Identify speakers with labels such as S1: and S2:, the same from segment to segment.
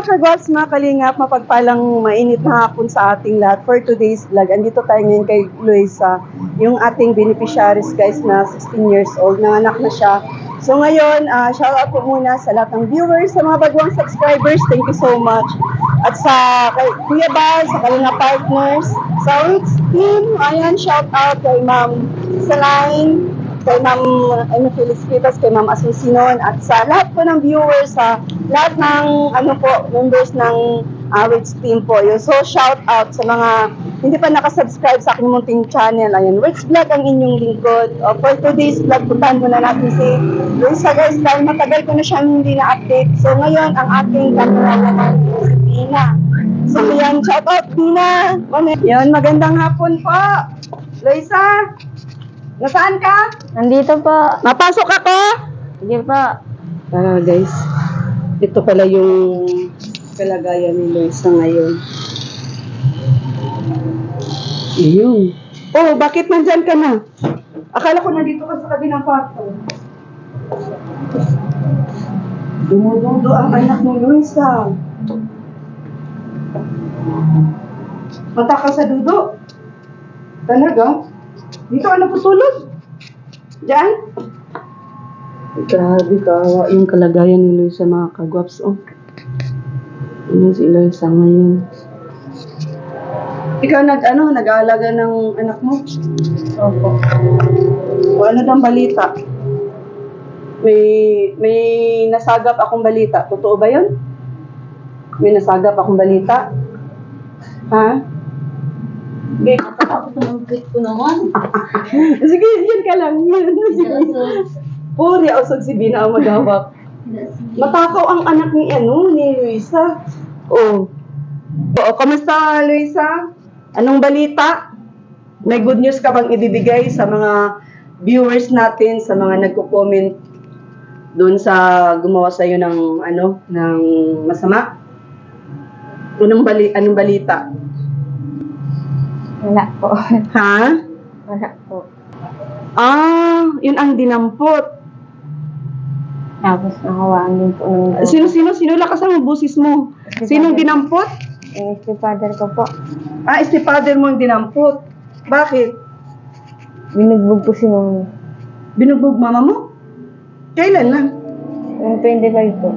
S1: mga kagwaps, mga kalingap, mapagpalang mainit na hapon sa ating lahat for today's vlog. Andito tayo ngayon kay Luisa, yung ating beneficiaries guys na 16 years old, nanganak na siya. So ngayon, shout out po muna sa lahat ng viewers, sa mga bagong subscribers, thank you so much. At sa kay Kuya Bal, sa kanyang partners, sa Wix team, ayan, shout out kay Ma'am Celine, kay Ma'am Felicitas, kay Ma'am Asuncinon, at sa lahat po ng viewers, sa lahat ng members ng Wix team po. So shout out sa mga hindi pa nakasubscribe sa aking munting channel. Ayan, Wix Vlog ang inyong lingkod. For today's vlog, puntahan muna natin si Luisa guys, dahil matagal ko na siyang hindi na-update. So ngayon, ang ating camera naman si Dina. So yan, shout out Dina. Yan, magandang hapon po. Luisa, nasaan ka?
S2: Nandito po.
S1: Mapasok ako?
S2: Sige po.
S1: Guys, ito pala yung kalagayan ni Luisa ngayon. Iyon. Oh, bakit nandyan ka na? Akala ko nandito ka sa kabilang kwarto. Dumududo ang anak ni Luisa. Mata ka sa dudo. Talaga? Dito ka naputulog? Diyan? Grabe kawa yung kalagayan ni Luisa, mga kagwaps. Oh. Ano si Luisa ngayon? Ikaw nag-aalaga ng anak mo?
S2: Opo.
S1: O ano daw balita? May nasagap akong balita. Totoo ba yun? May nasagap akong balita? Ha? Okay.
S2: Tapos ang tweet ko naman.
S1: Sige, yan ka lang. Puri usog si Bina ang maghawak. Matakaw ang anak ni Luisa. Oh. Oo, kamusta Luisa? Anong balita? May good news ka bang ibibigay sa mga viewers natin, sa mga nagko-comment doon sa gumawa sa iyo ng ng masama? Anong balita?
S2: Wala po.
S1: Ha?
S2: Wala po.
S1: Yun ang dinampot.
S2: Tapos nakawaan din po ng
S1: Sino lakasan mo busis mo? Sinong dinampot?
S2: yung stepfather ko po.
S1: Stepfather mo ang dinampot. Bakit?
S2: Binugbog po si mami.
S1: Binugbog mama mo? Kailan na?
S2: Yung 25 po.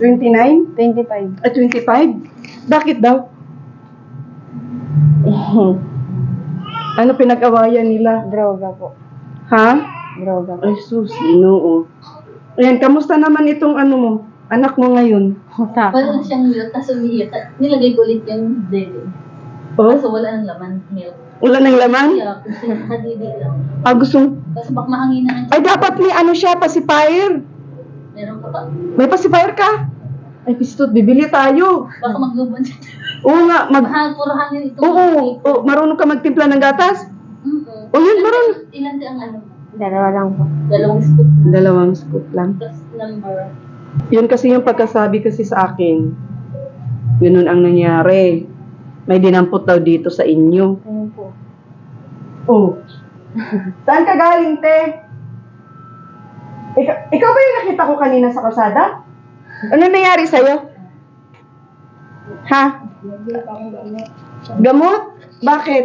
S1: 29?
S2: 25.
S1: 25? Bakit daw? Ano pinag-awayan nila?
S2: Droga po.
S1: Ha?
S2: Droga po.
S1: Ay sus, Ginoo. Ayan, kamusta naman itong anak mo ngayon?
S3: Wala siyang milk, tapos umiiyak. Nilagay ko ulit yung dede.
S1: Oh?
S3: Kaso wala ng laman, milk.
S1: Wala nang laman?
S3: Kaya, kadidi lang.
S1: Gusto.
S3: Kasi baka mahanginan
S1: Ay, dapat may siya, pacifier.
S3: meron ka pa.
S1: May pacifier ka? Ay, pistot, bibili tayo.
S3: Baka maglubon siya.
S1: Oo nga,
S3: Puro hangin ito.
S1: Oo, marunong ka magtimpla ng gatas? Oo, yun, marunong.
S3: Ilan ang
S2: Dalawa lang po.
S3: 2 scoop.
S1: 2 scoop lang.
S3: Tapos number.
S1: Yun kasi yung pagkasabi kasi sa akin. Ganun ang nangyari. May dinampot daw dito sa inyo.
S2: Ayun po.
S1: Oh. Saan ka galing, te? Ikaw ba yung nakita ko kanina sa kalsada? Ano nangyari sa'yo? Ha? Gamot? Bakit?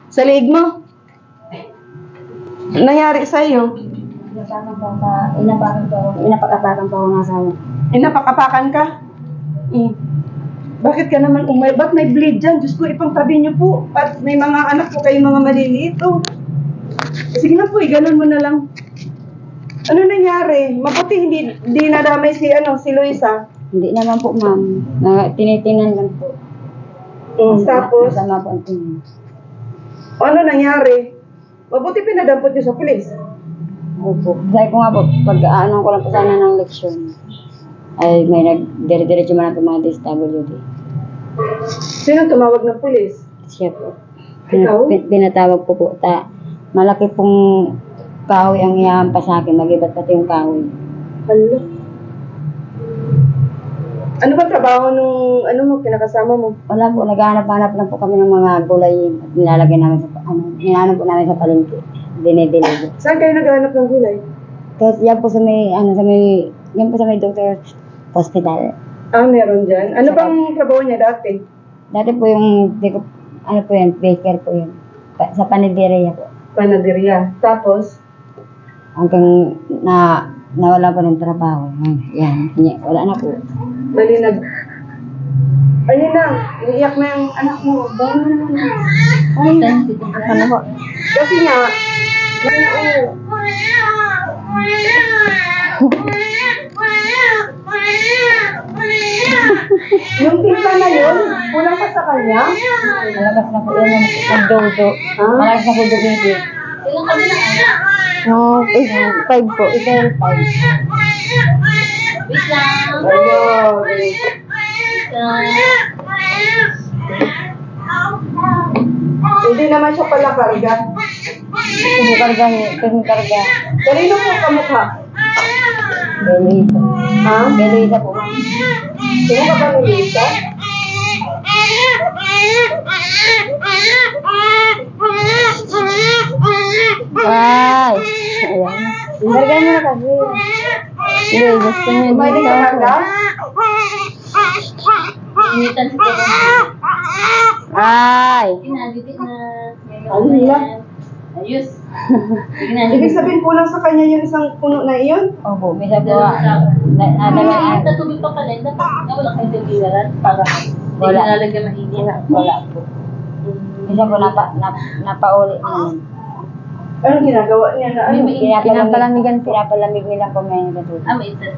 S1: Sa liig mo? Nangyari sa'yo?
S2: Inapakapakan po ako ng asawa.
S1: Napakapakan ka? Bakit ka naman ba't may bleed dyan? Diyos ko, ipang tabi niyo po. At may mga anak po kayong mga maliliit. Sige na po, ganun mo na lang. Ano nangyari? Mabuti hindi nadamay si Luisa.
S2: Hindi naman po, ma'am. Tinitinan lang po.
S1: Tapos,
S2: Masama po ang tingin.
S1: ano nangyari? Mabuti pinadampot niyo sa pulis.
S2: Opo. Sabi ko nga po, pag ko lang po sana ng leksyon, ay may nagdire-diretso man natin mga DSWD.
S1: Sino tumawag ng pulis?
S2: Siya po.
S1: Ikaw?
S2: Pinatawag ko po. Malaki pong kahoy ang iyahampa sa akin. Mag-ibat pati yung kahoy.
S1: Hala. Ano ba trabaho nung kinakasama mo?
S2: Wala po, naghahanap-hanap lang po kami ng mga gulay at nilalagay namin nilalagay po namin sa palengke. Dinedeliver.
S1: Saan kayo naghahanap ng gulay?
S2: Tapos yan po sa may doctor hospital.
S1: Ah, meron dyan. Ano bang trabaho niya dati?
S2: Dati po yung, ano po yun, baker po yun. Sa panaderia po.
S1: Panaderia. Tapos,
S2: Hanggang nawala po ng trabaho. Yan, wala na po.
S1: bali ayun na, iiyak na yung anak mo. Bawa mo naman. Ay, ano ko? Kasi nga, yung tita na yun, kulang pa sa kanya.
S2: Malakas na po yun yung nagdodo. Malakas na po dumidi.
S3: Ilang kami na anak?
S2: No, 5 po. Ito yung 5.
S3: Wait lang.
S1: Ayun. Hindi naman siya pala karga.
S2: Kumukarga niya, kumukarga.
S1: Kanino po kamukha?
S2: Beluisa.
S1: Ha?
S2: Beluisa po.
S1: Sino ka ba ni Lisa?
S2: Ay! Ayan. Karga niyo na kasi. Hindi, gusto niya
S1: Pwede
S2: dito.
S1: ka karga?
S3: Initan si Kuya.
S2: Ay!
S3: Kinadidit na.
S1: Ano yan?
S3: Ayos.
S1: Ibig sabihin kulang sa kanya yung isang puno na iyon?
S2: Opo, may sabi ko,
S3: Ay, natubig pa pala. Dapat wala kayong tagbilaran para hindi
S2: Wala.
S3: nalagyan mainit.
S2: wala po. Isa po napauli naman.
S1: Anong ginagawa niya na ano?
S2: Pinapalamig nila po may natutulog.
S3: Ah, may isa.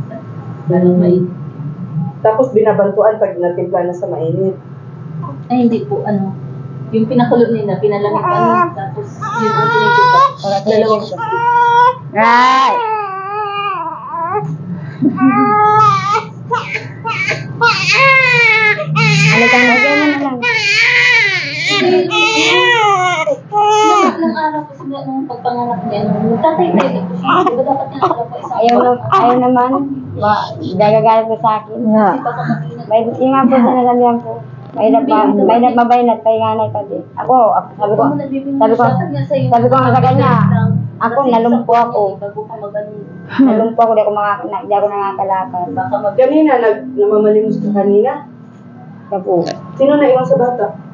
S3: Parang mainit.
S1: Tapos binabantuan pag natimpla na sa mainit.
S3: Ay, hindi po. Ano, yung pinakulo nila, pinalamig tapos yun ang tinitipag.
S2: Para
S3: Dalawang
S2: tinitipag. Right! Halika na, gano'n na lang.
S3: Nung araw ko sila, nung pagpanganak niya, nung tatay-tay ko siya. Diba dapat nakakalap ko isang
S2: Ayaw naman. Dagagalit ko sa akin.
S3: Hindi pa sa mag-inag.
S2: May yung nga po sinasabihan ko. Mahirap mabaynat kay nanay kasi. Ako, sabi ko nga sa kanya, ako nalumpo ako.
S3: Bago ka mag-ano.
S2: Nalumpo ako, di ako nakakalakad.
S3: Baka mag-
S1: Kanina, namamalimos ka kanina.
S2: Kapo.
S1: Sino na iwan sa bata?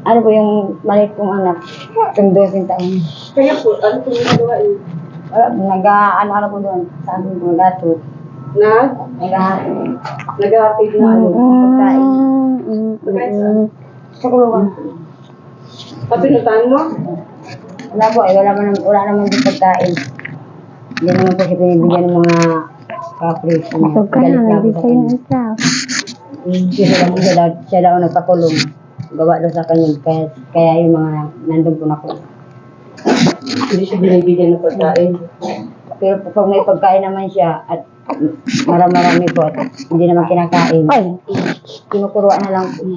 S2: Ano po yung maliit kong anak, yung 12 taon.
S1: Kaya po, ano po ginagawa yun?
S2: Wala, ano po doon, sa amin po, gatot.
S1: Nag-happy na ano?
S2: Pagkain.
S1: Pagkain saan?
S2: Sa kulungan.
S1: Papinutan mo?
S2: Wala po, wala naman din pagkain. Hindi naman po siya pinibigyan ng mga kapris. Galit na po sa kanya. Siya daw nagpakulong. Gawa daw sa kanya, kaya yung mga nandun po na po.
S1: Hindi siya binibigyan ng pagkain.
S2: Pero pag may pagkain naman siya at marami po at hindi naman kinakain, kinukuruan na lang po.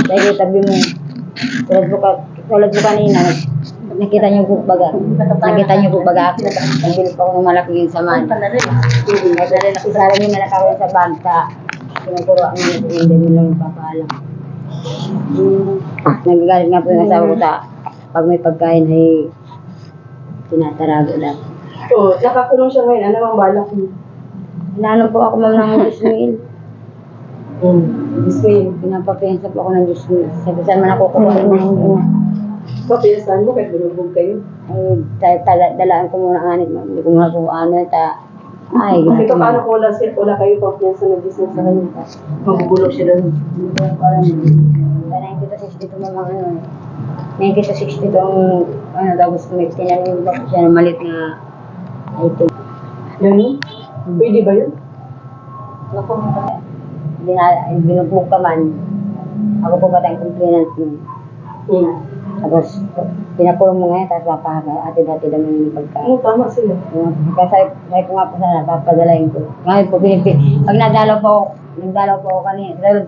S2: Dahil tabi mo, tulad po kanina, nakita niyo po baga ako, nagbilis pa ako ng malaki yung saman. Nakisara niyo na nakawin sa bangka, kinukuruan mo na po, hindi mo lang papaalam. Nagagalit nga po yung asawa ko pag may pagkain ay tinatarago lang.
S1: Oo, nakakulong siya ngayon. Ano ang balak niya?
S2: Inaano po ako ma'am ng dismil.
S1: Dismay.
S2: Pinapapiyansa po ako ng dismil. Sabi saan man ako kukuha na hindi na.
S1: Papiyasan mo kahit bulubog kayo.
S2: Ay, dalaan ko muna ang anit ma'am. Hindi ko muna po ay,
S1: Ito paano kung wala kayo papiyasan ng business sa kanya? Magugulog siya doon.
S2: Hindi ko alam. 90 to 60 ma'am ang ano. 90 to 60 to ang tapos may tinalim ko siya ng malit na item.
S1: Yan? Pwede ba yun?
S2: Binubog ka man. Ako po ba tayong complainant mo? Tapos, pinakulong mo ngayon, tapos atid-atid naman yung pagkain.
S1: Ano, tama sila.
S2: Kasi sabi ko nga po sana, papadalain ko. Ngayon po, pag nagdalaw po ako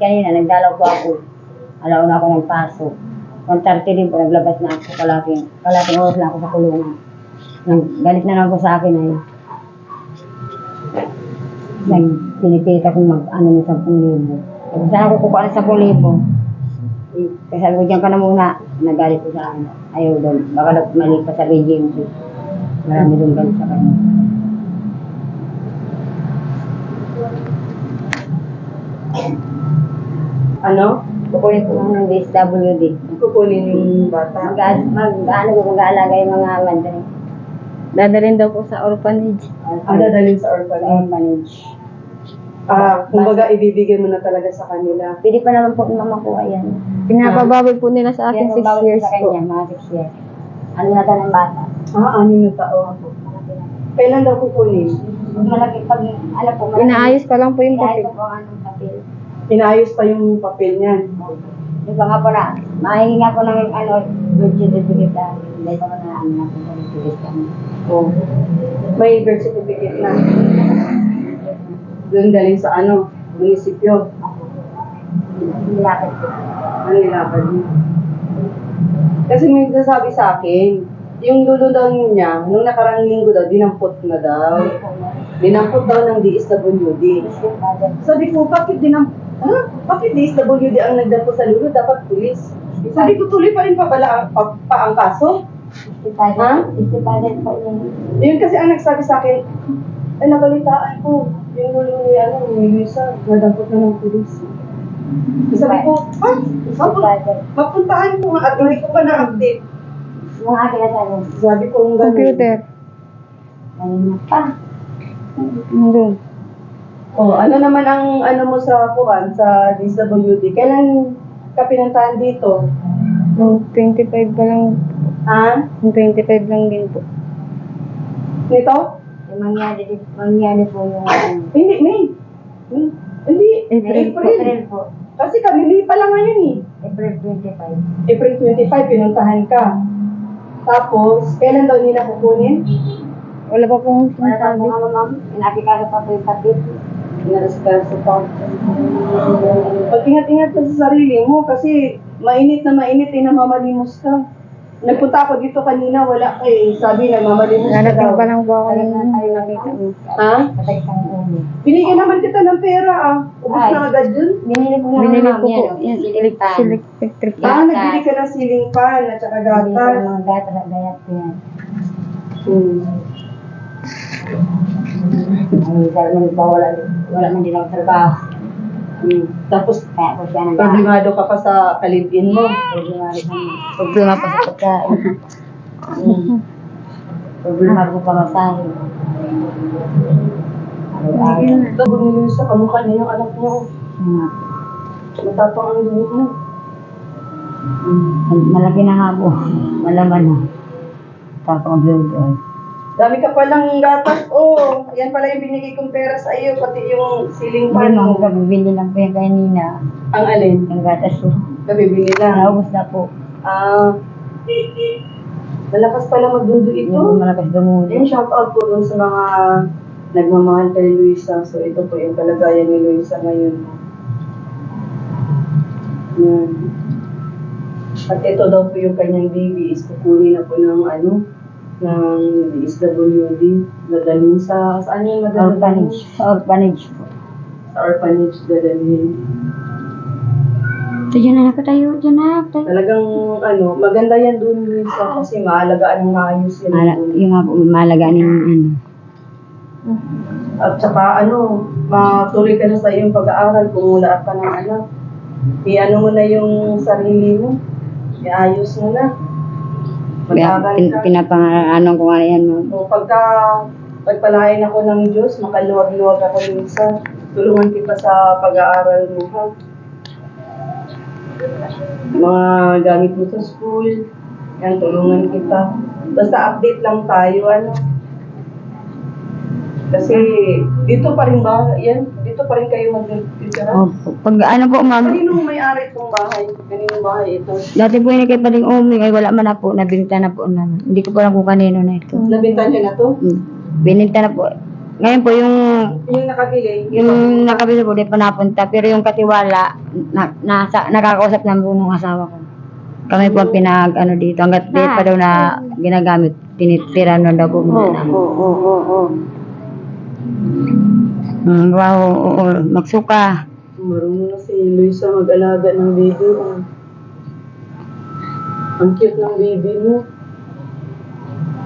S2: kanina, nagdalaw po ako. Alauna ako nagpasok. 1:30 din po, naglabas na ako, kalating oras na ako sa kulungan. Galit na lang po sa akin ay, pinipilit akong mag-ano ng 10,000. Saan ako kukuha ng 10,000? Kasi sabi ko, diyan ka na muna. Nagalit ko sa akin. Ayaw doon. Baka mali pa sa regime ko. Marami doon galit sa kanya.
S1: Ano?
S2: Kukunin po ng DSWD.
S1: Kukunin yung bata.
S2: Mag-aalaga yung mga madre.
S4: Dadalhin daw po sa orphanage.
S1: Ang dadalhin sa orphanage.
S2: Orphanage.
S1: Kumbaga, ibibigay mo na talaga sa kanila.
S2: Pwede pa naman po makuha yan.
S4: Pinapabawi po nila sa akin 6 years
S2: sa
S4: po.
S2: kanya, mga 6 years. Ano na to ng bata?
S1: 6 na taon. Kailan daw kukunin?
S2: Malaki pag, ano po, malaki.
S4: Inaayos pa lang po yung
S2: Inaayos
S4: papel.
S2: pa po ang anong papel.
S1: Inaayos pa yung papel niyan.
S2: Di ba nga po na, mahingi nga po ng ano, birth certificate na, hindi pa ko na ano na po, birth certificate.
S1: Oh. May birth certificate na. Doon galing sa ano, munisipyo.
S2: Nilakad po.
S1: Ano nilakad mo? Kasi may nagsasabi sa akin, yung lulo daw niya, nung nakarang linggo daw, dinampot na daw. Dinampot daw ng DSWD. Sabi ko, bakit bakit DSWD ang nagdampot sa lulo? Dapat pulis. Sabi ko, tuloy pa rin pa ang kaso. Ha?
S2: Istipadan po yun.
S1: Yun kasi ang nagsabi sa akin, ay nabalitaan ko, yung lulo ni Luisa, nadampot na ng pulis. Sabi ko, mapuntahan ko nga at hindi ko pa na-update.
S2: Yung akin na sabi,
S1: Sabi ko, ang ganun.
S4: Computer.
S2: ayun na pa.
S4: Doon.
S1: Oh, ano naman ang ano mo sa kuwan sa DSWD? Kailan ka pinuntahan dito?
S4: Yung 25 pa lang.
S1: Ha?
S4: Yung 25 lang din po.
S1: Nito?
S2: Yung mangyari po yung
S1: Hindi, May. Hindi.
S2: April po.
S1: Kasi kami, May pa lang ngayon eh.
S2: April 25.
S1: April 25, pinuntahan ka. Tapos, kailan daw nila kukunin?
S4: Wala pa pong
S2: Wala pa
S4: sinasabi.
S2: po nga ma'am, inapikado pa po yung kapit.
S1: Inarasikaso pa. Pag-ingat-ingat ka sa sarili mo kasi mainit eh, namamalimos ka. Nagpunta ako dito kanina, wala eh. Sabi, nagmamalimos ka
S4: Narating
S1: daw.
S4: pa lang po ako
S2: Ayun
S4: ng
S2: na tayo
S4: nakita mo.
S1: Ha?
S2: Patay kang ulo.
S1: Binigyan naman kita ng pera ah. Ubus
S2: Ay.
S1: na agad yun.
S2: Binili ko na
S4: Binili
S2: ma'am
S4: ko
S2: yan.
S4: po.
S2: Yung electric
S4: Electric po.
S1: Ah, nagbili ka ng ceiling fan at saka
S2: Binili ko ng
S1: gatas.
S2: mga gatas at gayat ko yan. Ay, sabi mo pa wala man din ako trabaho.
S1: Tapos,
S2: Kaya po siya nang
S1: problemado ka pa sa kalibin mo.
S2: problema pa sa pagkain. Problema po pa masahe. Araw-araw.
S1: Ito, bumili sa kamukha niya yung anak niya. Matapang ang dugo mo.
S2: Malaki na nga po. Malaman na. Tapos ang
S1: Dami ka palang gatas. Oh, yan pala yung binigay kong pera sa iyo, pati yung ceiling fan
S2: Ano,
S1: mo.
S2: kabibili lang po yung kanina.
S1: Ang alin?
S2: Ang gatas po.
S1: Kabibili lang.
S2: Naubos na po.
S1: Ah, malakas pala magdudu ito.
S2: Yung malakas dumulo.
S1: Yan, shout out po dun sa mga nagmamahal kay Luisa. So, ito po yung kalagayan ni Luisa ngayon. Yan. At ito daw po yung kanyang baby is kukunin na po ng ng DSWD. Dadalhin saan yung madadalhin?
S2: Orphanage. Sa orphanage po.
S1: Sa orphanage dadalhin.
S2: So, dyan na tayo. Dyan na tayo.
S1: Talagang maganda yan dun Luisa kasi maalagaan ng maayos yan. dun.
S2: Yung nga po, malagaan yung
S1: At saka matuloy ka na sa iyong pag-aaral kung wala ka ng anak. Mo na yung sarili mo. Iayos mo na. Mag-aaral ka.
S2: Pinapangalan ko nga yan mo.
S1: So, pagpalain ako ng Diyos, makaluwag-luwag ako minsan. Tulungan kita sa pag-aaral mo, ha? Mga gamit mo sa school, yan, tulungan kita. Basta update lang tayo, Kasi, dito pa rin dito pa rin kayo mag-titira.
S2: Pag ano po, ma'am,
S1: Kaninong may-ari itong bahay? Kaninong bahay ito?
S2: dati po yung kay Paling Uming, ay wala man na po, nabinta na po naman. Hindi ko pa lang kung kanino na ito.
S1: Nabinta niya na to?
S2: Bininta na po. Ngayon po, yung nakabili po, di pa napunta. Pero yung katiwala, nakakausap ng bunong asawa ko. Kami po ang dito. Hanggat di pa daw na ginagamit, tinitira na daw po muna namin. Wow, oo, magsuka.
S1: Marunong na si Luisa mag-alaga ng baby. Ang cute ng baby mo.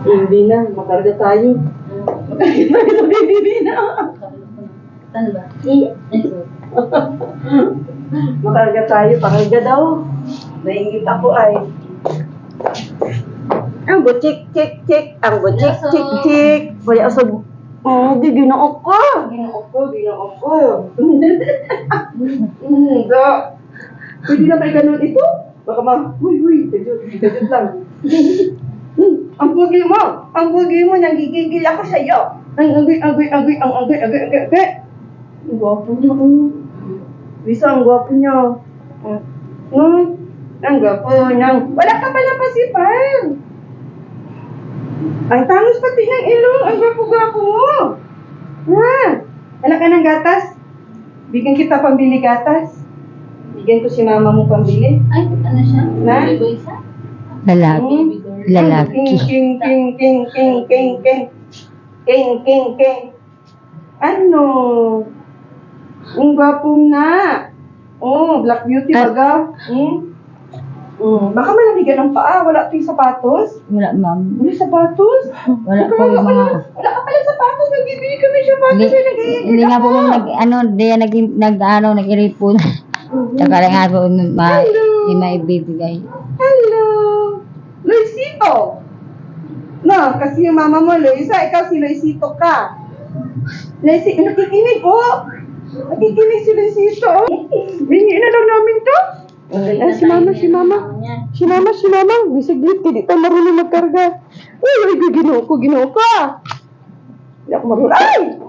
S1: Baby na, makarga tayo. Makarga tayo sa baby na.
S3: Saan ba?
S1: Makarga tayo, pakarga daw. Naingit ako ay. Ang butik, tik, tik. Ang butik, tik, tik. Kaya usog. Di ginoo ko. Ginoo ko. Hindi. Pwede na kayo ganun ito? Baka huy, kajut lang. Ang pugi mo, nagigigil ako sa'yo. Ang agoy. Ang gwapo niyo. Bisa, ang gwapo niyo. Ang gwapo niyo. Wala ka pala pasipan. Ang tangos pati ng ilong. Ang gwapo-gwapo mo. Wala ka ng gatas? Bigyan kita pambili gatas. Bigyan ko si mama mo pambili.
S3: Ay, ano siya?
S1: Na?
S3: Baby boy siya?
S2: Lalaki. Lalaki.
S1: King. Ano? Ang gwapo na. Black beauty baga. Baka malamigan ng paa. Wala tayong sapatos.
S2: Wala, ma'am.
S1: Wala sapatos?
S2: Wala po yung mga...
S1: Wala ka pala sapatos. Nagbibili kami sapatos.
S2: Hindi nga po ma'am, nag-iripon. Tsaka lang nga po, hindi maibibigay.
S1: Hello! Luisito! No, kasi yung mama mo, Luisa, ikaw si Luisito ka. Luisito, nakikinig po. Nakikinig si Luisito. Biniin na lang namin to. Si mama. Bisaglit ka, di tayo marunong magkarga. Uy, ginoo ko. Hindi ako marunong. Ay!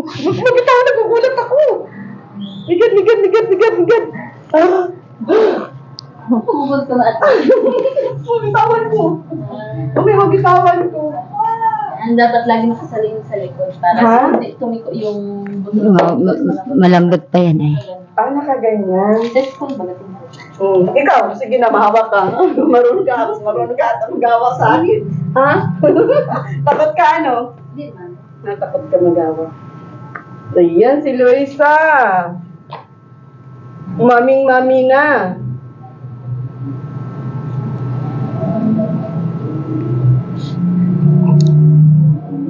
S1: Magbitaw, nagugulat ako. Ligad.
S3: Pumugod ka ba at
S1: Magitawan ko. Magitawan ko.
S3: ang dapat lagi nakasaling sa likod para
S1: Ha?
S3: hindi tumiko yung buto.
S2: Malambot pa yan eh.
S1: Nakaganyan.
S3: That's kung bagat mo.
S1: Ikaw, sige na, mahawak ka. Marunong ka at mag-awak sa akin. Ha? Takot ka, ano?
S3: Hindi man.
S1: Natakot ka mag-awak. Ayan, si Luisa. Maming-mami na.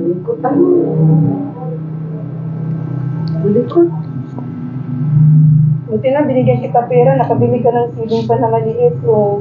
S1: Likutan. Likot. Buti na, binigyan kita pera, nakabili ka ng siling pa na maliit. So,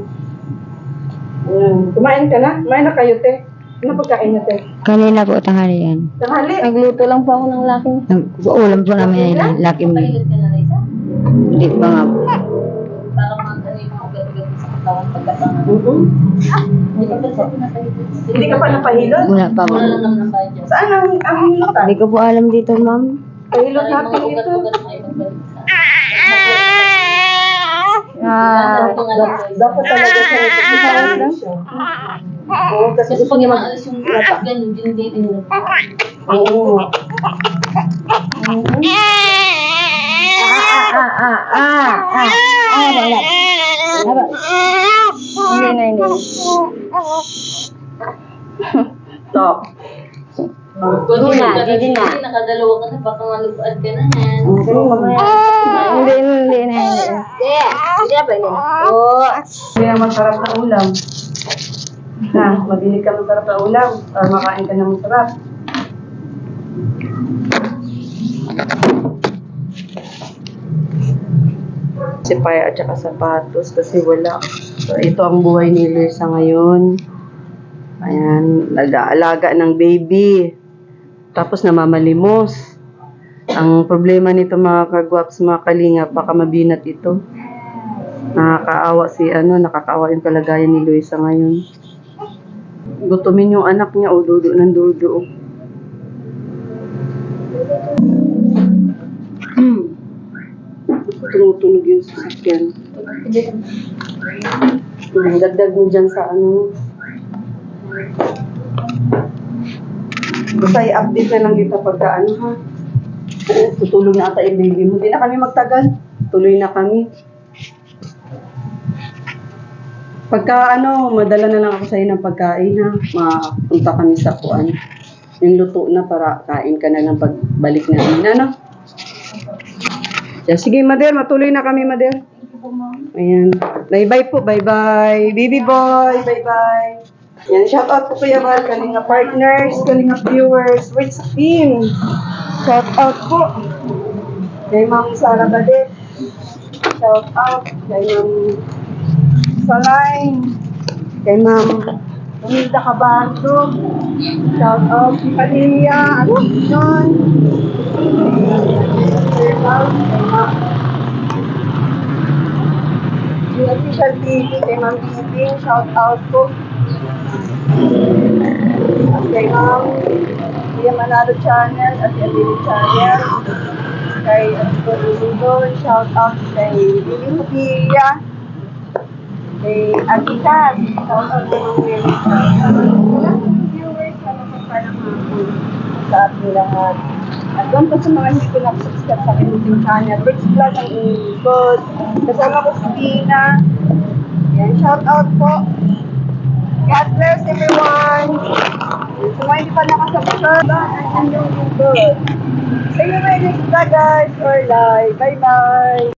S1: kumain ka na? Kumain na kayo, te. Ano pagkain niyo, te?
S2: Kanina po, tanghali yan.
S1: Tanghali.
S4: Nagluto lang po ako ng laking.
S2: Ulam po namin yan, laki mo.
S3: Pailot ka na, Raisa?
S2: Hindi pa nga po.
S3: Para ano yung mga ugat-ugat sa katawan pagkatangan. Hindi ka pa siya pinapahilot.
S1: Hindi ka pa napahilot?
S2: Wala pa po.
S3: Wala lang naman ng budget.
S1: Saan ang hilutan?
S2: Hindi ko po alam dito, ma'am.
S1: Pahilot
S3: Para yung
S1: natin
S3: mga
S1: ito.
S3: ugat-ugat mo ay magbalik sa...
S1: Dapat talaga sa nagsasawa siya. Oo, kasi
S3: Kasi
S1: gusto
S3: pag
S1: niya
S3: maalis yung ganun, din.
S1: Oo.
S4: Hindi.
S1: Stop.
S3: Hindi
S2: na.
S3: Nakadalawa ka na, baka malubuan ka na yan.
S4: Hindi na.
S1: Hindi na masarap na ulam. Mabili ka masarap na ulam para makain ka na masarap. Sipaya at saka sapatos kasi wala. So, ito ang buhay ni Lisa ngayon. Ayan, nag-aalaga ng baby. Tapos namamalimos. Ang problema nito mga kagwaps, mga kalingap, baka mabinat ito. Nakakaawa yung kalagayan ni Luisa ngayon. Gutumin yung anak niya, dudo ng dudo. Tumutunog yung sasakyan. Dagdag mo dyan sa Basta i-update na lang kita pagka ha. Tutulog na ata yung baby mo. Hindi na kami magtagal. Tuloy na kami. Pagka madala na lang ako sa'yo ng pagkain ha. Mapunta kami sa kuan. Yung luto na para kain ka na lang pagbalik namin. Sige, Mader. Matuloy na kami, Mader. Ayan. Bye-bye po. Bye-bye. Baby boy. Bye-bye. Yan. Shout out po Kuya Val. Kalinga partners. Kalinga viewers. Wait sa team. Shout out po. Kay Ma'am Sara Badet. shout out. Kay Ma'am Salay. Kay Ma'am Umida Cabato. Shout out. Si Paliya. Ano? Yun. Shout out. Kay Ma'am yung official TV kay Ma'am Bibing, shout out po. At kay Ma'am Kuya Manalo Channel at Adili Channel. Kay Atito Lindon, shout out kay Lili Hubia. Kay Atitas, shout out kay Ma'am Mary. Wala sa viewers, sana po parang sa ating lahat. At doon po sa mga hindi ko nakasubscribe sa aking YouTube channel, Rich Vlog ang inikot. Kasama ko si Tina. Yan, shout out po. God bless everyone. Sa mga hindi pa nakasubscribe, ang yung good. See you my next vlog guys or live. Bye-bye.